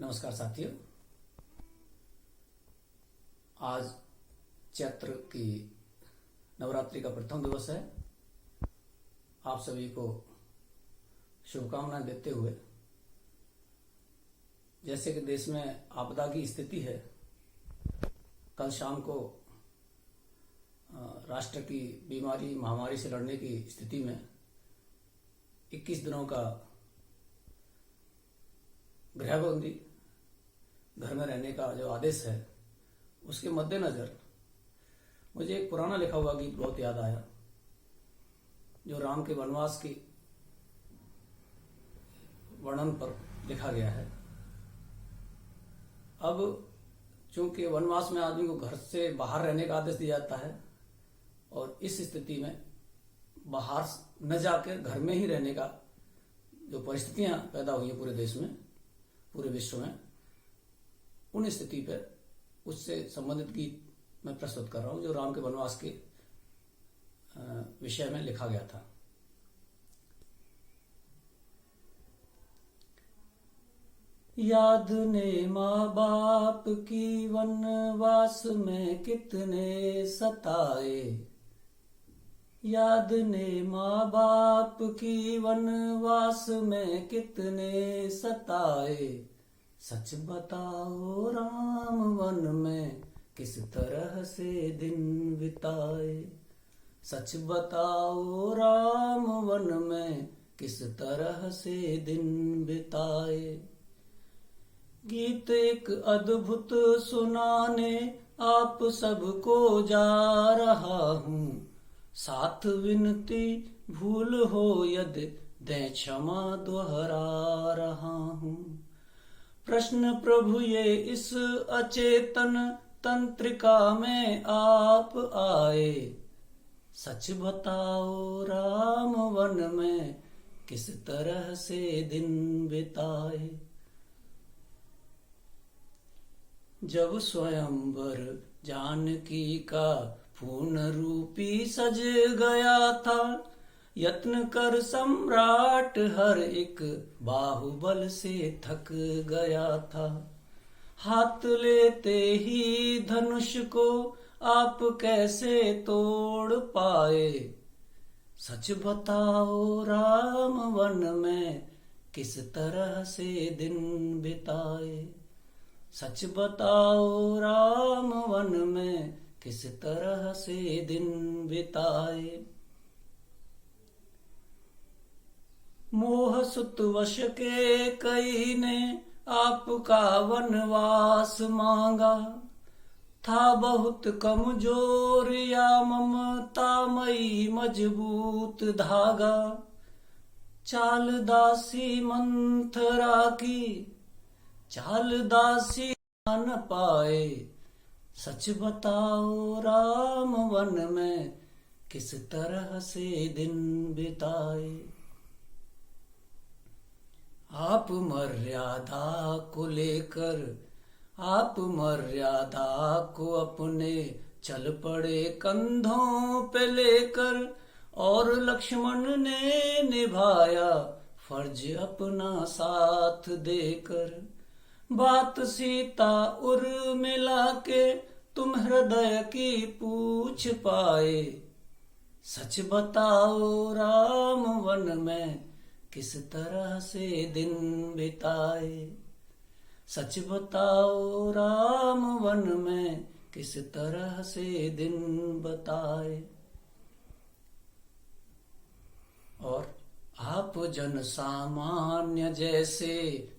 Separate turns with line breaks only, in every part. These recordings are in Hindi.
नमस्कार साथियों। आज चैत्र की नवरात्रि का प्रथम दिवस है। आप सभी को शुभकामनाएं देते हुए, जैसे कि देश में आपदा की स्थिति है, कल शाम को राष्ट्र की बीमारी महामारी से लड़ने की स्थिति में 21 दिनों का गृहबंदी, घर में रहने का जो आदेश है, उसके मद्देनजर मुझे एक पुराना लिखा हुआ गीत बहुत याद आया, जो राम के वनवास की वर्णन पर लिखा गया है। अब चूंकि वनवास में आदमी को घर से बाहर रहने का आदेश दिया जाता है, और इस स्थिति में बाहर न जाकर घर में ही रहने का जो परिस्थितियां पैदा हुई है पूरे देश में, पूरे विश्व में, उन स्थिति पर उससे संबंधित गीत मैं प्रस्तुत कर रहा हूं, जो राम के वनवास के विषय में लिखा गया था। याद ने माँ बाप की वनवास में कितने सताए, याद ने माँ बाप की वनवास में कितने सताए। सच बताओ राम वन में किस तरह से दिन बिताए, सच बताओ राम वन में किस तरह से दिन बिताए। गीत एक अद्भुत सुनाने आप सबको जा रहा हूँ, साथ विनती भूल हो यदि दें क्षमा दोहरा रहा हूँ। प्रश्न प्रभु ये इस अचेतन तंत्रिका में आप आए, सच बताओ राम वन में किस तरह से दिन बिताए। जब स्वयंवर जानकी का पूर्ण रूपी सज गया था, यत्न कर सम्राट हर एक बाहुबल से थक गया था। हाथ लेते ही धनुष को आप कैसे तोड़ पाए, सच बताओ राम वन में किस तरह से दिन बिताए। सच बताओ राम वन में किस तरह से दिन बिताए। मोह सुत वश के कई ने आपका वनवास मांगा, था बहुत कमजोर या ममतामयी मजबूत धागा। चाल दासी मंथरा की चाल दासी न पाए, सच बताओ राम वन में किस तरह से दिन बिताए। आप मर्यादा को लेकर, आप मर्यादा को अपने चल पड़े कंधों पे लेकर, और लक्ष्मण ने निभाया फर्ज अपना साथ देकर। बात सीता उर्मिला के तुम हृदय की पूछ पाए, सच बताओ राम वन में किस तरह से दिन बिताए। सच बताओ राम वन में किस तरह से दिन बिताए। और आप जन सामान्य जैसे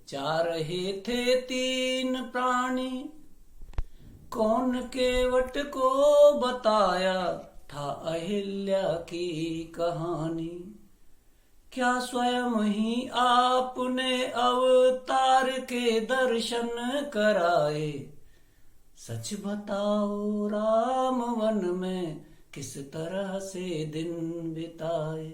जा रहे थे तीन प्राणी, कौन केवट को बताया था अहिल्या की कहानी। क्या स्वयं ही आपने अवतार के दर्शन कराए, सच बताओ राम वन में किस तरह से दिन बिताए।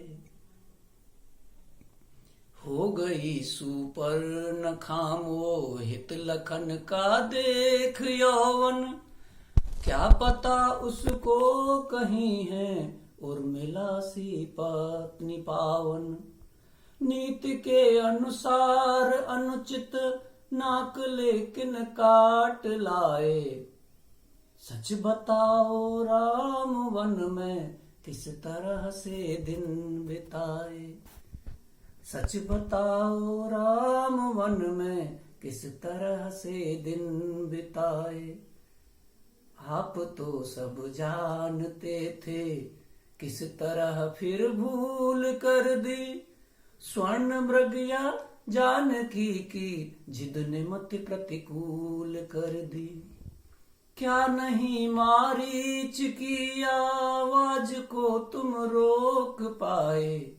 हो गई सुपर्ण खामोहित लखन का देख यौवन, क्या पता उसको कहीं है उर्मिला सी पत्नी पावन। नीति के अनुसार अनुचित नाक लेकिन काट लाए। सच बताओ राम वन में किस तरह से दिन बिताए। सच बताओ राम वन में किस तरह से दिन बिताए। आप तो सब जानते थे, किस तरह फिर भूल कर दी। स्वर्ण मृग या जानकी की जिद ने मति प्रतिकूल कर दी। क्या नहीं मारीच की आवाज को तुम रोक पाए।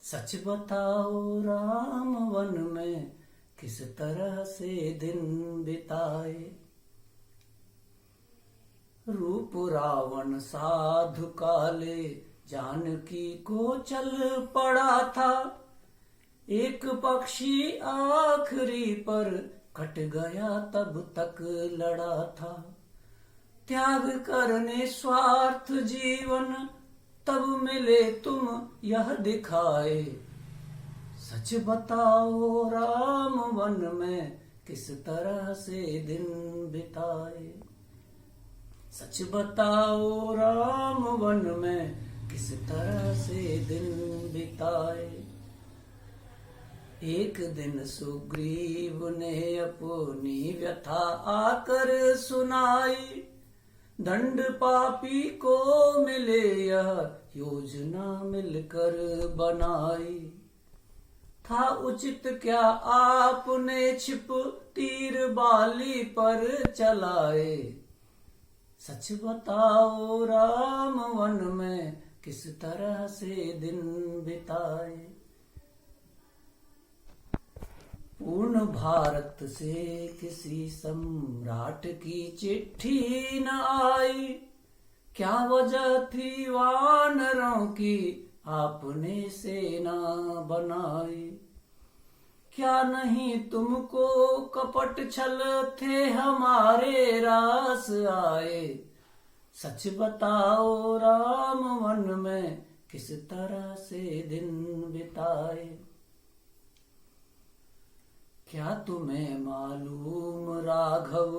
सच बताओ राम वन में किस तरह से दिन बिताए। रूप रावण साधु काले जानकी को चल पड़ा था। एक पक्षी आखिरी पर कट गया तब तक लड़ा था। त्याग करने स्वार्थ जीवन तब मिले तुम यह दिखाए। सच बताओ राम वन में किस तरह से दिन बिताए। सच बताओ राम वन में किस तरह से दिन बिताए। एक दिन सुग्रीव ने अपनी व्यथा आकर सुनाई। दंड पापी को मिले यह योजना मिलकर बनाई। था उचित क्या आपने छिप तीर बाली पर चलाए। सच बताओ राम वन में किस तरह से दिन बिताए। पूर्ण भारत से किसी सम्राट की चिट्ठी न आई। क्या वजह थी वानरों की आपने सेना बनाई। क्या नहीं तुमको कपट छल थे हमारे रास आए। सच बताओ राम वन में किस तरह से दिन बिताए। क्या तुम्हें मालूम राघव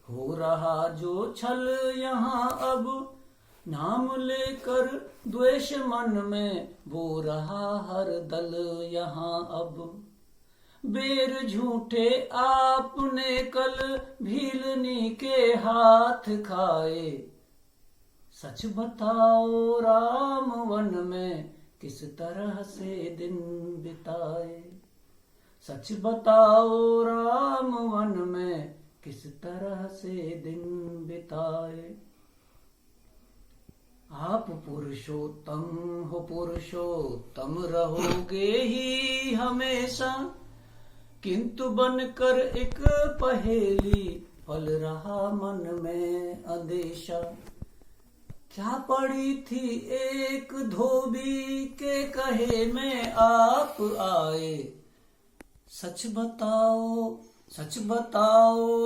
हो रहा जो छल यहाँ अब। नाम लेकर द्वेष मन में बो रहा हर दल यहाँ अब। बेर झूठे आपने कल भीलनी के हाथ खाए। सच बताओ राम वन में किस तरह से दिन बिताए। सच बताओ राम वन में किस तरह से दिन बिताए। आप पुरुषोत्तम हो पुरुषोत्तम रहोगे ही हमेशा। किंतु बनकर एक पहेली पल रहा मन में अंदेशा। क्या पड़ी थी एक धोबी के कहे में आप आए। सच बताओ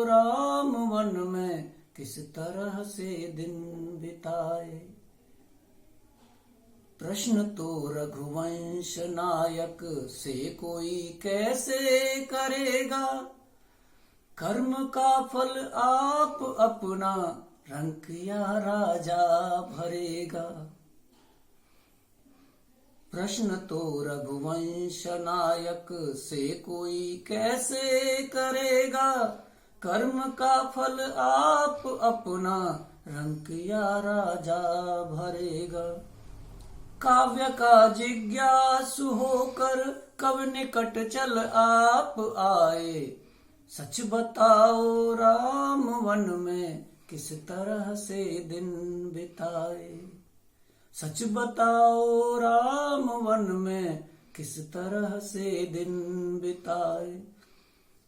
राम वन में किस तरह से दिन बिताए। प्रश्न तो रघुवंश नायक से कोई कैसे करेगा। कर्म का फल आप अपना रंक या राजा भरेगा। प्रश्न तो रघुवंश नायक से कोई कैसे करेगा। कर्म का फल आप अपना रंक या राजा भरेगा। काव्य का जिज्ञासु होकर कब निकट चल आप आए। सच बताओ राम वन में किस तरह से दिन बिताए। सच बताओ राम वन में किस तरह से दिन बिताए।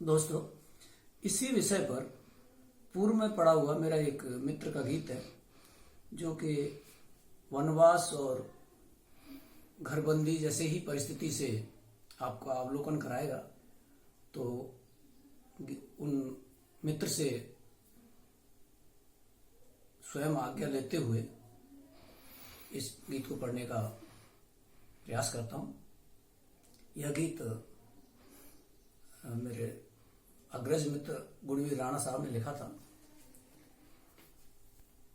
दोस्तों, इसी विषय पर पूर्व में पढ़ा हुआ मेरा एक मित्र का गीत है जो कि वनवास और घरबंदी जैसे ही परिस्थिति से आपका अवलोकन कराएगा। तो उन मित्र से स्वयं आज्ञा लेते हुए इस गीत को पढ़ने का प्रयास करता हूँ। यह गीत मेरे अग्रज मित्र गुणवीर राणा साहब ने लिखा था।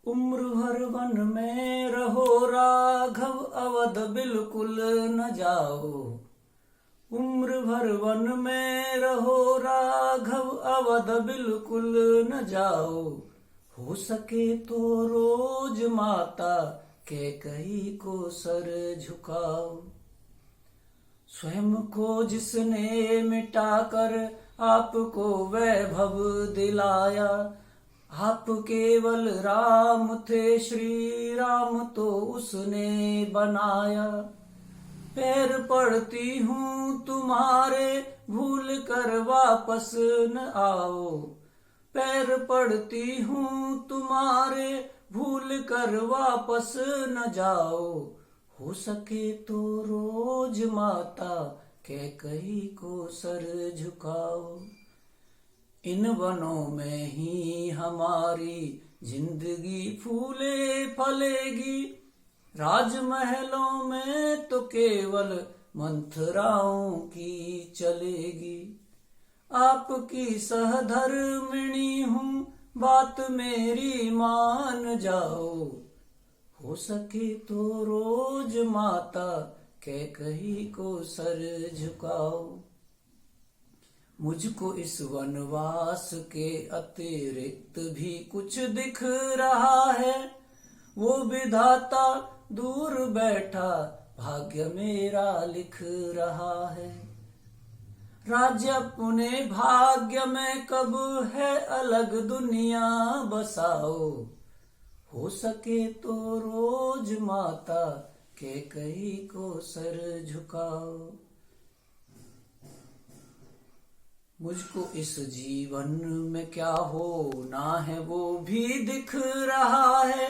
उम्र भर वन में रहो राघव, अवध बिल्कुल न जाओ। उम्र भर वन में रहो राघव, अवध बिल्कुल न जाओ। हो सके तो रोज माता कैकेयी को सर झुकाओ। स्वयं को जिसने मिटाकर आपको वैभव दिलाया, आप केवल राम थे, श्री राम तो उसने बनाया। पैर पड़ती हूँ तुम्हारे, भूल कर वापस न आओ। पैर पड़ती हूँ तुम्हारे, भूल कर वापस न जाओ। हो सके तो रोज माता कैकेयी को सर झुकाओ। इन वनों में ही हमारी जिंदगी फूले फलेगी, राजमहलों में तो केवल मंथराओं की चलेगी। आपकी सहधर्मिणी हूँ, बात मेरी मान जाओ। हो सके तो रोज माता कैकेयी को सर झुकाओ। मुझको इस वनवास के अतिरिक्त भी कुछ दिख रहा है, वो विधाता दूर बैठा भाग्य मेरा लिख रहा है। राज्य अपने भाग्य में कब है अलग दुनिया बसाओ। हो सके तो रोज माता कैकेयी को सर झुकाओ। मुझको इस जीवन में क्या होना है वो भी दिख रहा है।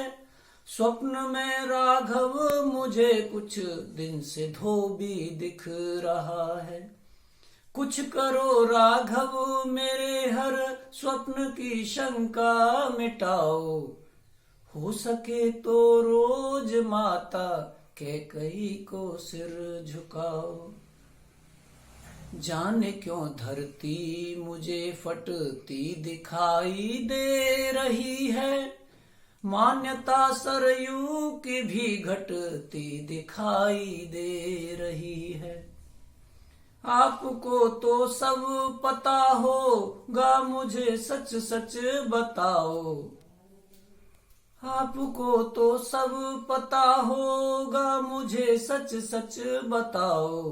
स्वप्न में राघव मुझे कुछ दिन से धोबी दिख रहा है। कुछ करो राघव मेरे हर स्वप्न की शंका मिटाओ। हो सके तो रोज माता कैकेयी को सिर झुकाओ। जाने क्यों धरती मुझे फटती दिखाई दे रही है, मान्यता सरयू की भी घटती दिखाई दे रही है। आपको तो सब पता होगा, मुझे सच सच बताओ। आपको तो सब पता होगा, मुझे सच सच बताओ।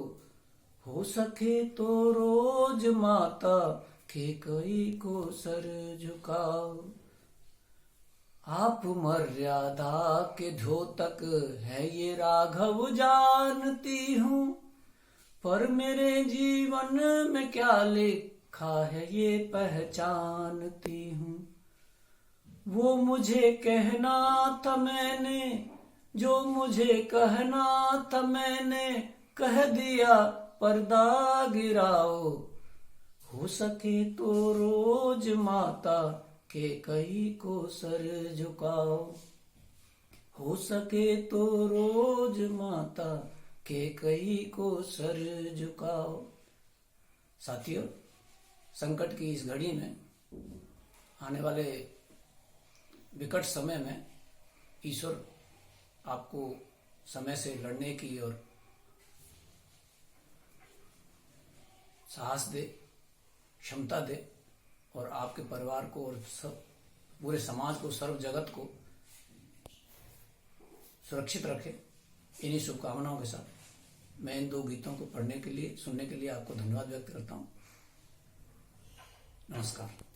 हो सके तो रोज माता कैकेयी को सर झुकाओ। आप मर्यादा के द्योतक है ये राघव जानती हूँ, पर मेरे जीवन में क्या लिखा है ये पहचानती हूँ। वो मुझे कहना था मैंने, जो मुझे कहना था मैंने कह दिया, पर्दा गिराओ। हो सके तो रोज माता कैकेयी को सर झुकाओ। हो सके तो रोज माता कैकेयी को सर झुकाओ। साथियों, संकट की इस घड़ी में, आने वाले विकट समय में ईश्वर आपको समय से लड़ने की और साहस दे, क्षमता दे, और आपके परिवार को और सब पूरे समाज को, सर्व जगत को सुरक्षित रखे। इन्हीं शुभकामनाओं के साथ मैं इन दो गीतों को पढ़ने के लिए, सुनने के लिए आपको धन्यवाद व्यक्त करता हूँ। नमस्कार।